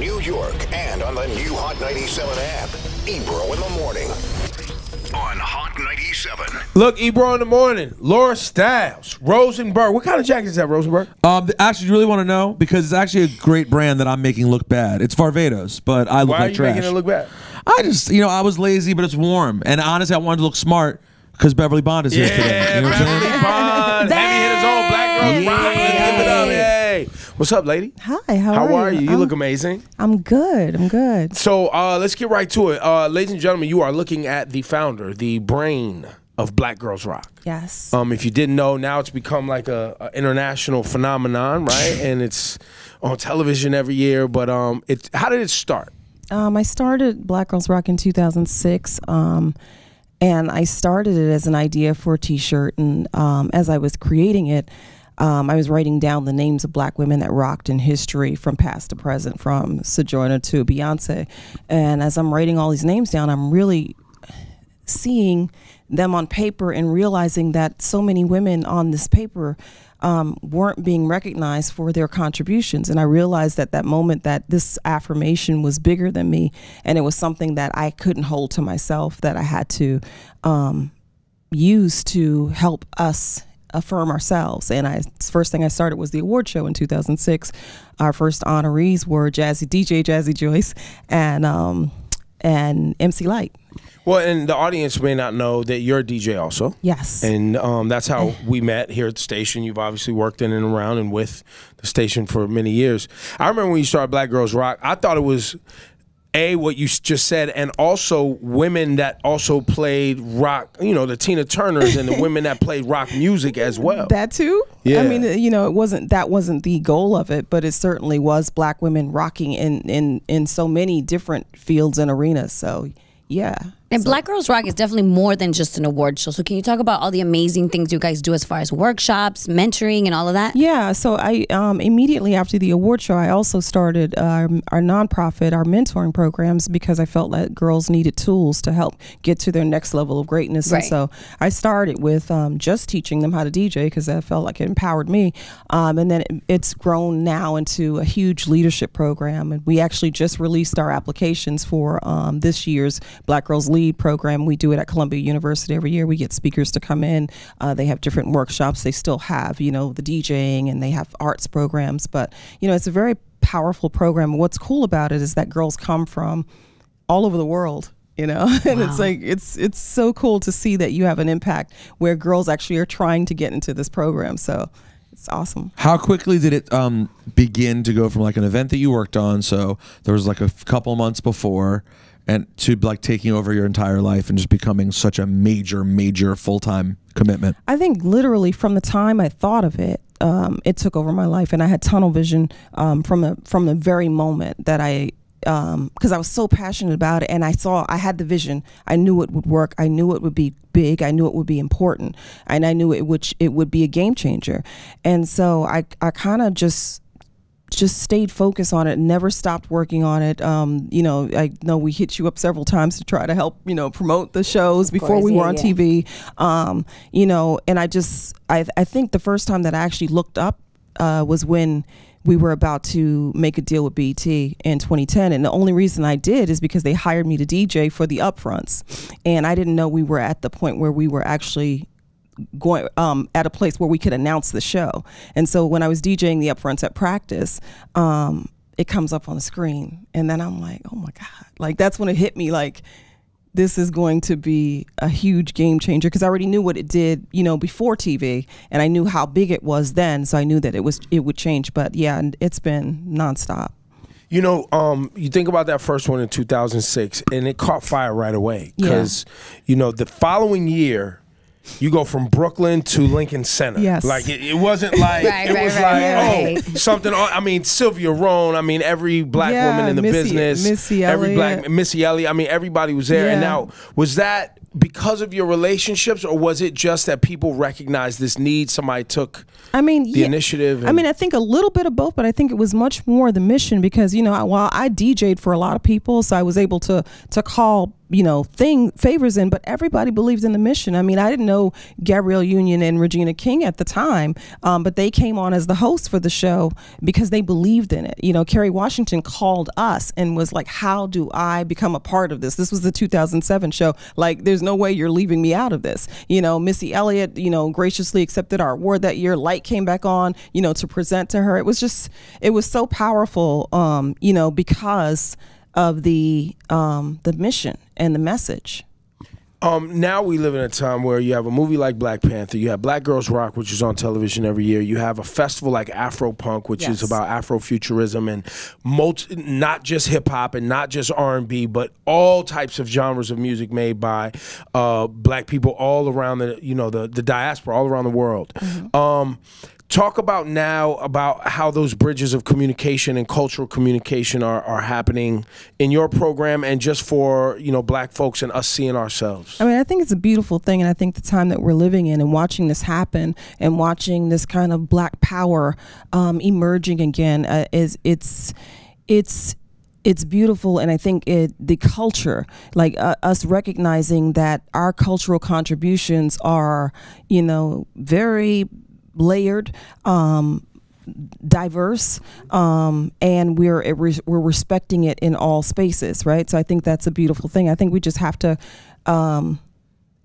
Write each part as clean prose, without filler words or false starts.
New York and on the new Hot 97 app. Ebro in the morning on Hot 97. Look, Ebro in the morning. Laura Stiles, Rosenberg. What kind of jacket is that, Rosenberg? Actually, you really want to know? Because it's actually a great brand that I'm making look bad. It's Varvatos, but I look Why like are you trash. making it look bad? I just, I was lazy, but it's warm. And honestly, I wanted to look smart because Beverly Bond is here today. You know what I'm Beverly saying? Bond. Heavy hitters on Black Girls Rock. Give it up. Yay. What's up, lady? Hi, how are you? You look amazing. I'm good. I'm good. So let's get right to it. Ladies and gentlemen, you are looking at the founder, the brain of Black Girls Rock. Yes. If you didn't know, now it's become like a international phenomenon, right? And it's on television every year. But how did it start? I started Black Girls Rock in 2006. And I started it as an idea for a T-shirt. And as I was creating it, I was writing down the names of Black women that rocked in history from past to present, from Sojourner to Beyonce. And as I'm writing all these names down, I'm really seeing them on paper and realizing that so many women on this paper weren't being recognized for their contributions. And I realized at that moment that this affirmation was bigger than me, and it was something that I couldn't hold to myself, that I had to use to help us affirm ourselves. And first thing I started was the award show in 2006. Our first honorees were DJ Jazzy Joyce and MC Light. Well, and the audience may not know that you're a DJ also. Yes. And that's how we met here at the station. You've obviously worked in and around and with the station for many years. I remember when you started Black Girls Rock, I thought it was, what you just said, and also women that also played rock, the Tina Turners and the women that played rock music as well. That too? Yeah. I mean, that wasn't the goal of it, but it certainly was Black women rocking in so many different fields and arenas. So, yeah. And Black Girls Rock is definitely more than just an award show. So can you talk about all the amazing things you guys do as far as workshops, mentoring, and all of that? Yeah. So I immediately after the award show, I also started our nonprofit, our mentoring programs, because I felt that girls needed tools to help get to their next level of greatness. Right. And so I started with just teaching them how to DJ, because I felt like it empowered me. And then it's grown now into a huge leadership program. And we actually just released our applications for this year's Black Girls Lead program. We do it at Columbia University every year. We get speakers to come in. They have different workshops. They still have, the DJing, and they have arts programs. But, it's a very powerful program. What's cool about it is that girls come from all over the world. And it's like, it's so cool to see that you have an impact where girls actually are trying to get into this program. So it's awesome. How quickly did it begin to go from like an event that you worked on, so there was like a couple months before, and to like taking over your entire life and just becoming such a major full-time commitment? I think literally from the time I thought of it, it took over my life, and I had tunnel vision from the very moment that because I was so passionate about it, and I had the vision. I knew it would work. I knew it would be big. I knew it would be important, and I knew it would be a game changer. And so I kind of just stayed focused on it, never stopped working on it. I know we hit you up several times to try to help, promote the shows before we were on TV. And I think the first time that I actually looked up was when we were about to make a deal with BET in 2010. And the only reason I did is because they hired me to DJ for the upfronts. And I didn't know we were at the point where we were actually going at a place where we could announce the show. And so when I was DJing the upfronts at practice, it comes up on the screen, and then I'm like, oh my God, like that's when it hit me, like this is going to be a huge game changer, because I already knew what it did, before TV, and I knew how big it was then, so I knew that it would change. But yeah, it's been nonstop. You think about that first one in 2006, and it caught fire right away, because the following year, you go from Brooklyn to Lincoln Center. Yes. Like it wasn't like something. I mean, Sylvia Rhone. I mean, every black woman in the business. Missy every Elliott. Missy Elliott. I mean, everybody was there. Yeah. And now, was that because of your relationships, or was it just that people recognized this need? Somebody took the initiative. I think a little bit of both, but I think it was much more the mission because, while I DJ'd for a lot of people, so I was able to call favors in, but everybody believed in the mission. I mean, I didn't know Gabrielle Union and Regina King at the time, but they came on as the host for the show because they believed in it. Kerry Washington called us and was like, how do I become a part of this? This was the 2007 show. Like, there's no way you're leaving me out of this. Missy Elliott, graciously accepted our award that year. Light came back on, to present to her. It was so powerful, because of the mission and the message. Now we live in a time where you have a movie like Black Panther, you have Black Girls Rock, which is on television every year, you have a festival like Afropunk, which is about Afrofuturism and not just hip hop and not just R&B, but all types of genres of music made by Black people all around the diaspora, all around the world. Talk about now about how those bridges of communication and cultural communication are happening in your program and just for, Black folks and us seeing ourselves. I mean, I think it's a beautiful thing, and I think the time that we're living in and watching this happen and watching this kind of Black power emerging again it's beautiful. And I think the culture, like us recognizing that our cultural contributions are, very layered, diverse, and we're respecting it in all spaces, right? So I think that's a beautiful thing. I think we just have to.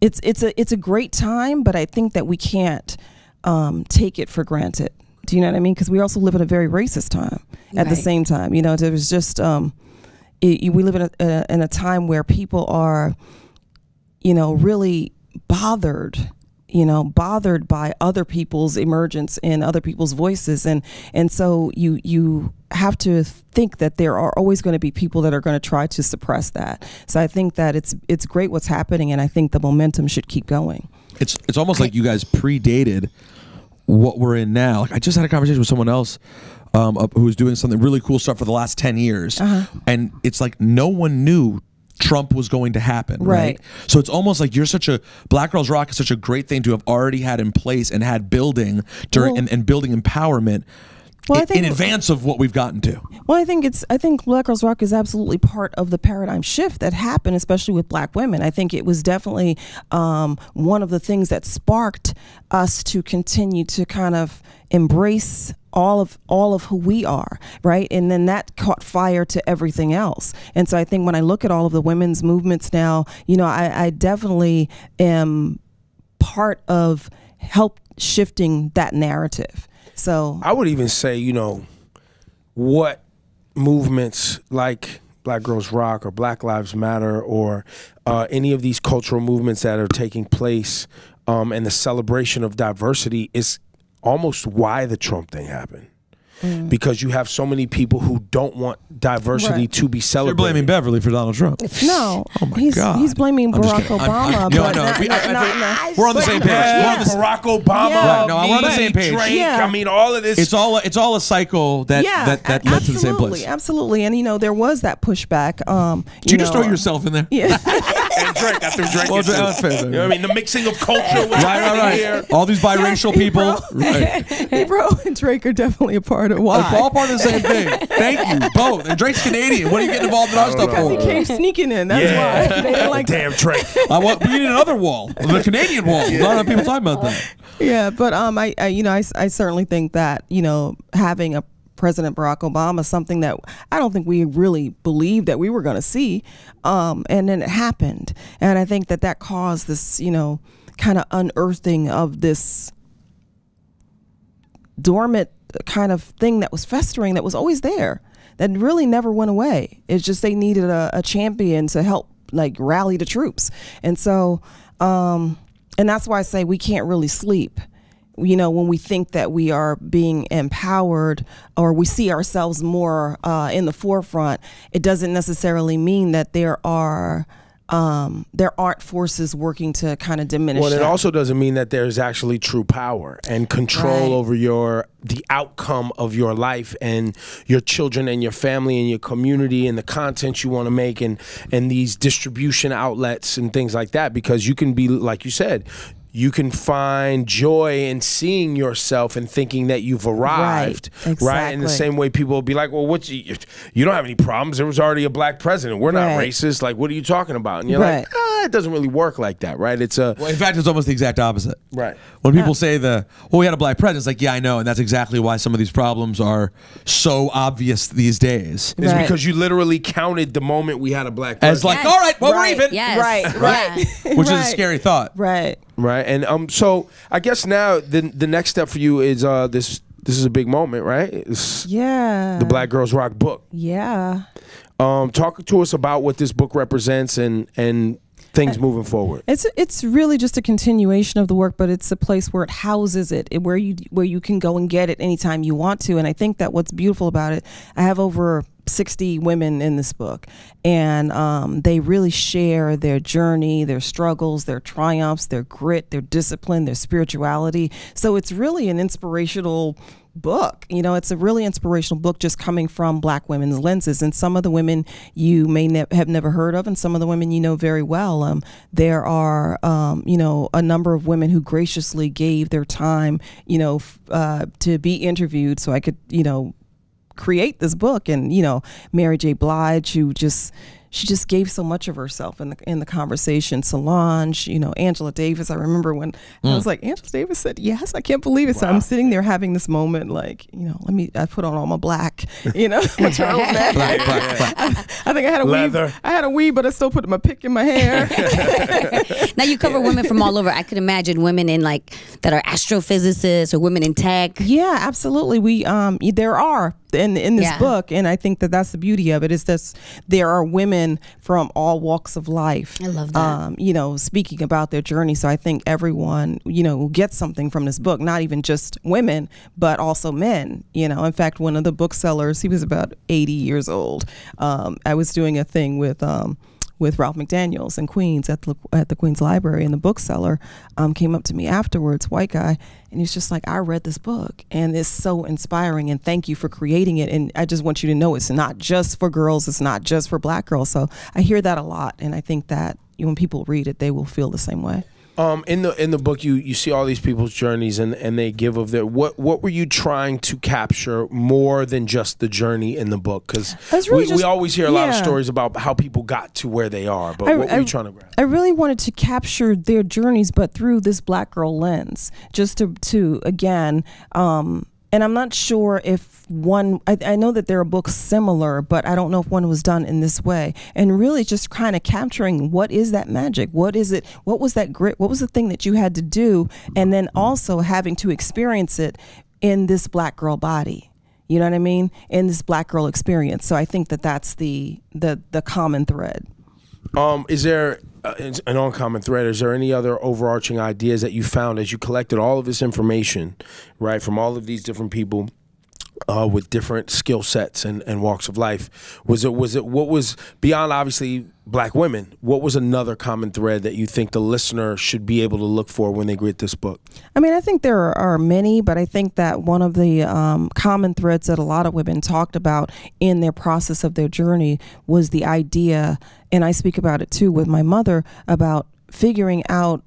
It's a great time, but I think that we can't take it for granted. Do you know what I mean? Because we also live in a very racist time at the same time. There was just we live in a time where people are, really bothered by other people's emergence and other people's voices. And so you have to think that there are always going to be people that are going to try to suppress that. So I think that it's great what's happening, and I think the momentum should keep going. It's almost like you guys predated what we're in now. Like, I just had a conversation with someone else who was doing something really cool stuff for the last 10 years. And it's like no one knew Trump was going to happen, right? So it's almost like Black Girls Rock is such a great thing to have already had in place and had building and building empowerment in advance of what we've gotten to. Well, I think Black Girls Rock is absolutely part of the paradigm shift that happened, especially with Black women. I think it was definitely one of the things that sparked us to continue to kind of embrace all of who we are, right? And then that caught fire to everything else. And so I think when I look at all of the women's movements now, I definitely am part of help shifting that narrative. So I would even say, what movements like Black Girls Rock or Black Lives Matter or any of these cultural movements that are taking place and the celebration of diversity is almost why the Trump thing happened. Because you have so many people who don't want diversity to be celebrated. You're blaming Beverly for Donald Trump. No. Oh my God. He's blaming Barack Obama. We're on the same page. Barack Obama. Yeah. Right. No, we're on the same page. Drake, I mean, all of this. It's all a cycle that led to the same place. Absolutely. And there was that pushback. Did you just throw yourself in there? Yeah. And Drake, I threw Drake in too. You know what I mean? The mixing of culture was right. Here. All these biracial people. Right. Ebro and Drake are definitely a part of why. It's all part of the same thing. Thank you, both. And Drake's Canadian. What are you getting involved in our stuff for? Because he came sneaking in. That's why. They didn't like damn Drake. We need another wall. The Canadian wall. A lot of people talking about that. Yeah, but I certainly think that having a President Barack Obama, something that I don't think we really believed that we were going to see, and then it happened, and I think that caused this kind of unearthing of this dormant kind of thing that was festering, that was always there, that really never went away. It's just they needed a champion to help rally the troops. And so and that's why I say we can't really sleep when we think that we are being empowered or we see ourselves more in the forefront. It doesn't necessarily mean that there are there aren't forces working to kind of diminish. Well, it that. also doesn't mean that there's actually true power and control over the outcome of your life and your children and your family and your community and the content you want to make and these distribution outlets and things like that, because you can be, like you said, you can find joy in seeing yourself and thinking that you've arrived, right? Exactly. In the same way people will be like, well, you don't have any problems. There was already a black president. We're not racist. Like, what are you talking about? And you're like, it doesn't really work like that, right? Well, in fact, it's almost the exact opposite. Right. When people say we had a black president, it's like, yeah, I know. And that's exactly why some of these problems are so obvious these days. It's because you literally counted the moment we had a black president. As like, all right, well, we're even. Yes. Right. Which is a scary thought. Right. Right. And so I guess now the next step for you is this is a big moment, right? The Black Girls Rock book. Yeah. Talk to us about what this book represents and things moving forward. It's really just a continuation of the work, but it's a place where it houses it, where you can go and get it anytime you want to. And I think that what's beautiful about it, I have over 60 women in this book, and they really share their journey, their struggles, their triumphs, their grit, their discipline, their spirituality. So it's really an inspirational book. It's a really inspirational book just coming from black women's lenses, and some of the women you may have never heard of, and some of the women you know very well. There are a number of women who graciously gave their time to be interviewed so I could create this book. And Mary J. Blige, who she just gave so much of herself in the conversation. Solange, Angela Davis. I remember when I was like, Angela Davis said yes. I can't believe it. Wow. So I'm sitting there having this moment, like, I put on all my black, my turtleneck. Black. I think I had a leather. weave. I had a weave, but I still put my pick in my hair. Now you cover women from all over. I could imagine women in that are astrophysicists or women in tech. Yeah, absolutely. We there are in this book, and I think that's the beauty of it, is that there are women from all walks of life. I love that. Speaking about their journey. So I think everyone, gets something from this book, not even just women, but also men. In fact, one of the booksellers, he was about 80 years old. I was doing a thing with Ralph McDaniels in Queens at the Queens Library, and the bookseller came up to me afterwards, white guy, and he's just like, I read this book and it's so inspiring, and thank you for creating it, and I just want you to know it's not just for girls, it's not just for black girls. So I hear that a lot, and I think that when people read it, they will feel the same way. In the book, you see all these people's journeys, and they give of their what were you trying to capture more than just the journey in the book? Because we always hear a lot of stories about how people got to where they are, but what were you trying to grab? I really wanted to capture their journeys, but through this black girl lens, just to again. And I'm not sure if I know that there are books similar, but I don't know if one was done in this way. And really just kind of capturing, what is that magic? What is it? What was that grit? What was the thing that you had to do? And then also having to experience it in this black girl body. You know what I mean? In this black girl experience. So I think that's the common thread. Is there an uncommon thread? Is there any other overarching ideas that you found as you collected all of this information, right, from all of these different people with different skill sets and walks of life? Was it what was beyond obviously black women? What was another common thread that you think the listener should be able to look for when they read this book? I mean, I think there are many, but I think that one of the common threads that a lot of women talked about in their process of their journey was the idea, and I speak about it too with my mother, about figuring out,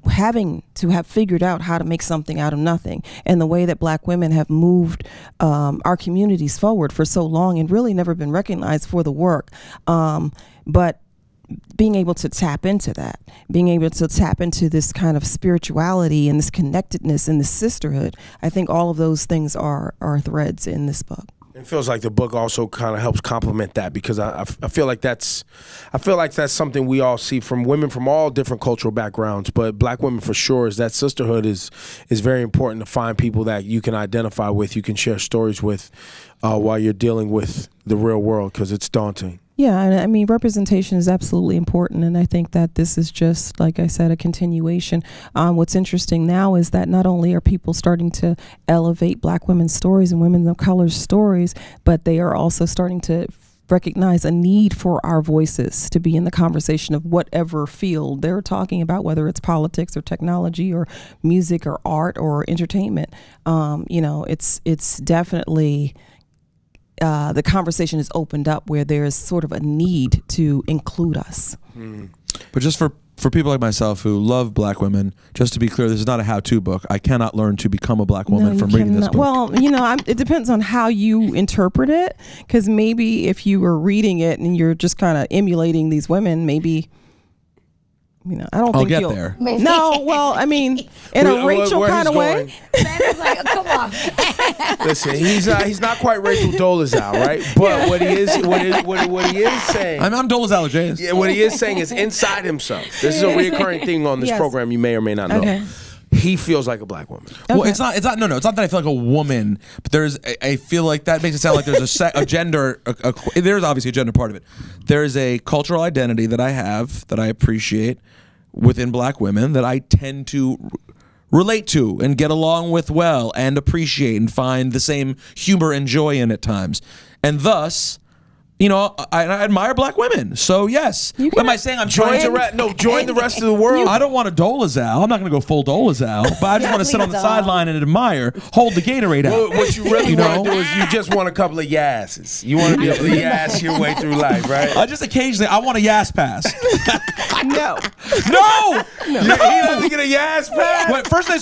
having to have figured out how to make something out of nothing, and the way that black women have moved our communities forward for so long and really never been recognized for the work. But being able to tap into that, being able to tap into this kind of spirituality and this connectedness and this sisterhood, I think all of those things are threads in this book. It feels like the book also kind of helps complement that, because I feel like that's something we all see from women from all different cultural backgrounds, but black women for sure, is that sisterhood is very important, to find people that you can identify with, you can share stories with while you're dealing with the real world, because it's daunting. Yeah, and I mean, representation is absolutely important, and I think that this is just, like I said, a continuation. What's interesting now is that not only are people starting to elevate black women's stories and women of color stories, but they are also starting to recognize a need for our voices to be in the conversation of whatever field they're talking about, whether it's politics or technology or music or art or entertainment. You know, it's definitely the conversation is opened up where there's sort of a need to include us. But just for people like myself who love black women, just to be clear, this is not a how-to book. I cannot learn to become a black woman from reading this book. Well, you know, it depends on how you interpret it, because maybe if you were reading it and you're just kind of emulating these women, maybe, you know, I don't think you'll get there. No, well, I mean, in a Rachel kind of way. It's like, come on. Listen, he's not quite Rachel Dolezal, right? But what he is saying, I'm Dolezal James. Yeah, what he is saying is inside himself. This is a recurring thing on this program. You may or may not know. Okay. He feels like a black woman. Okay. Well, it's not that I feel like a woman, but I feel like that makes it sound like there's a gender. There's obviously a gender part of it. There is a cultural identity that I have that I appreciate within black women that I tend to relate to and get along with well and appreciate and find the same humor and joy in at times. And thus, you know, I admire black women. So yes, am I saying I'm trying to join the rest of the world? I don't want a Dolezal. I'm not going to go full Dolezal, but I just want to sit on the sideline and admire, hold the Gatorade out. What you really want to do is you just want a couple of yasses. You want to be able to yass your way through life, right? I just occasionally I want a yass pass. No. He doesn't get a yass pass. Wait, first I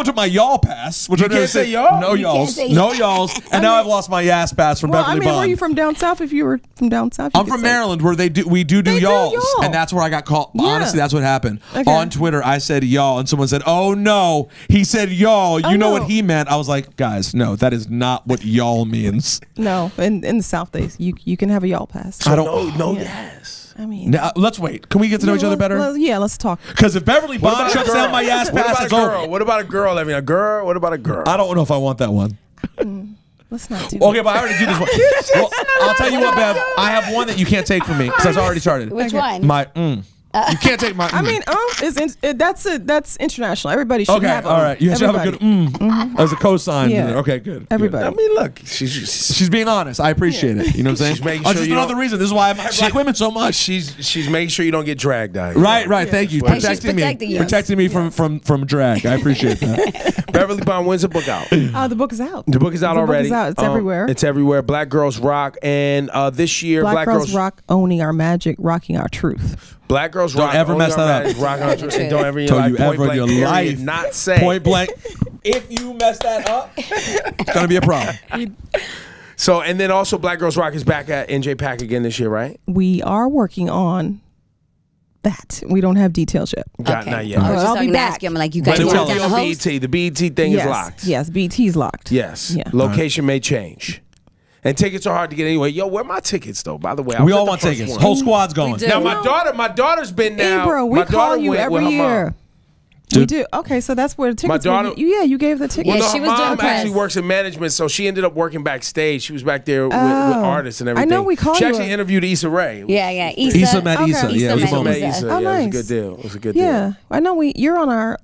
took my y'all pass, which you can't say y'all. No y'alls, no y'alls, and now I've lost my yass pass from Beverly Bond. Were you from down south? If you were from down south, I'm from Maryland, where we do y'alls, and that's where I got called. Yeah. Honestly, that's what happened. Okay. On Twitter, I said y'all, and someone said, "Oh no, he said y'all. You know what he meant?" I was like, "Guys, no, that is not what y'all means." No, in the South, you can have a y'all pass. So I don't know. Yes. I mean, now, let's wait. Can we get to know each other better? Let's talk. Because if Beverly Bond shuts down my ass pass, it's over. What about a girl? I mean, a girl. What about a girl? I don't know if I want that one. Let's not do okay, but I already do this one. Well, I'll tell you what, Bev. I have one that you can't take from me because I already started. Which one? My You can't take my. I mean, that's international. Everybody should have. All right. You should have a good as a cosign. Yeah. Okay, good. Everybody. I mean, look, she's being honest. I appreciate it. You know what I'm saying? She's making sure just another reason. This is why I admire black women so much. She's making sure you don't get dragged out. Right. Thank you. Protecting me from drag. I appreciate that. Beverly Bond, when's the book out? The book is out. The book is out already. The book is out. It's everywhere. It's everywhere. Black Girls Rock, and this year, Black Girls Rock, owning our magic, rocking our truth. Black Girls Rock. Don't ever mess that up. Rock our truth. And don't ever in your life. Not say point blank. If you mess that up, it's gonna be a problem. So, and then also Black Girls Rock is back at NJ Pack again this year, right? We are working on that. We don't have details yet. Not yet. I'll be back. I'm like, you guys but it want will be to on host? BET. The BET thing is locked. Yes, BET is locked. Yes. Yeah. Location may change. And tickets are hard to get anyway. Yo, where are my tickets though? By the way, we all want tickets. One. Whole squad's going. Now my daughter's been now. Bro, we call you every year. We do. Okay, so that's where the tickets. My daughter. You gave the tickets. Yeah, she was mom doing press. actually works in management, so she ended up working backstage. She was back there with artists and everything. I know we called She you. actually interviewed Issa Rae. Yeah. Issa met Issa. Yeah, Issa Issa met met Issa. Issa. Oh, Yeah, nice. it was a good deal. It was a good deal. Yeah, I know you're on our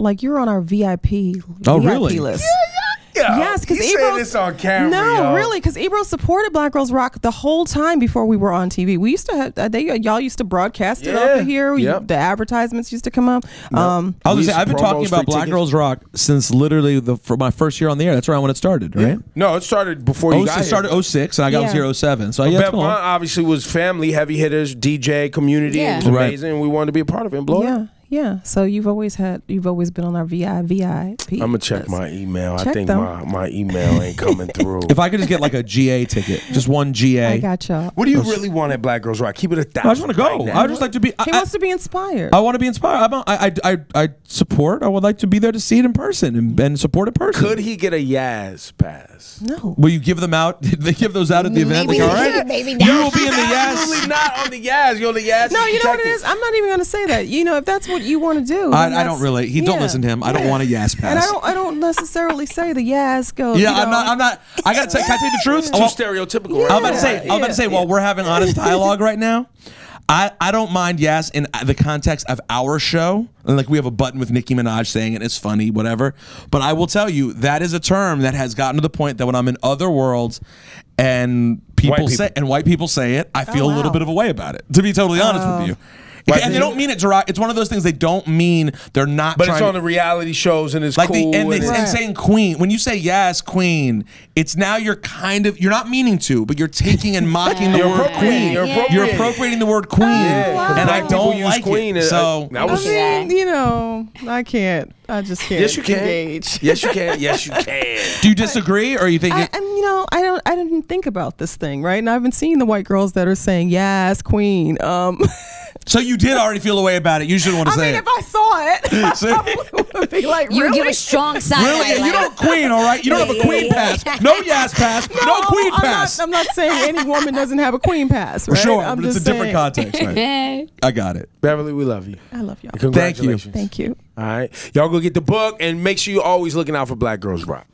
VIP. Oh, VIP really? list. Yeah. Yes, because He's saying this on camera. No, really, because Ebro supported Black Girls Rock the whole time before we were on TV. We used to have y'all used to broadcast it up here. Yep. The advertisements used to come up. I was gonna say I've been talking about Black Girls Rock since literally for my first year on the air. That's around when it started, right? No, it started before you got here. It started 06 and I got was here 07. So Bev Bond obviously was family, heavy hitters, DJ, community. Yeah. It was amazing. And we wanted to be a part of it and blow it. Yeah. So you've always been on our VIP. I'm gonna check my email. I think them. my email ain't coming through. If I could just get like a GA ticket, just one GA. I got y'all. What do you really want at Black Girls Rock? Keep it 1,000. I just want to go. Right I would just like to be. He wants to be inspired. I want to be inspired. I support. I would like to be there to see it in person and support a person. Could he get a Yaz pass? No. Will you give them out? Did they give those out at the event? Maybe Like, all right, maybe not. you will be in the Yaz. Absolutely not on the Yaz. You're on the Yaz. No, you know what it is? I'm not even going to say that. You know, if that's what you want to do. I don't really. Don't listen to him. I don't want a Yaz pass. And I don't necessarily say the Yaz go. Yeah, I'm not. I gotta tell. Can I tell you the truth? Too stereotypical. Yeah. I'm about to say. While we're having honest dialogue right now, I don't mind Yaz in the context of our show. And like we have a button with Nicki Minaj saying it. It's funny, whatever. But I will tell you that is a term that has gotten to the point that when I'm in other worlds and white people say it, I feel a little wow. bit of a way about it. To be totally honest with you. And they don't mean it derogatory. It's one of those things they don't mean. They're not. But trying it's on the reality shows and it's like cool. and saying queen. When you say yes, queen, it's now you're not meaning to, but you're taking and mocking the word queen. You're appropriating the word queen, and I don't like queen it. So I can't. I just can't. Yes, you can. Engage. Yes, you can. Yes, you can. Do you disagree, or you think? I didn't think about this thing, right? And I've been seeing the white girls that are saying yes, queen. So you did already feel a way about it. You shouldn't want to say it. If I saw it, I probably would be like, You really? give a strong sign. Really? Yeah, you don't have queen, all right? You don't have a queen pass. No yes pass. No queen pass. I'm not saying any woman doesn't have a queen pass, right? For sure, I'm but it's a just different saying. context. Right? I got it. Beverly, we love you. I love y'all. Congratulations. Thank you. All right. Y'all go get the book and make sure you're always looking out for Black Girls Rock.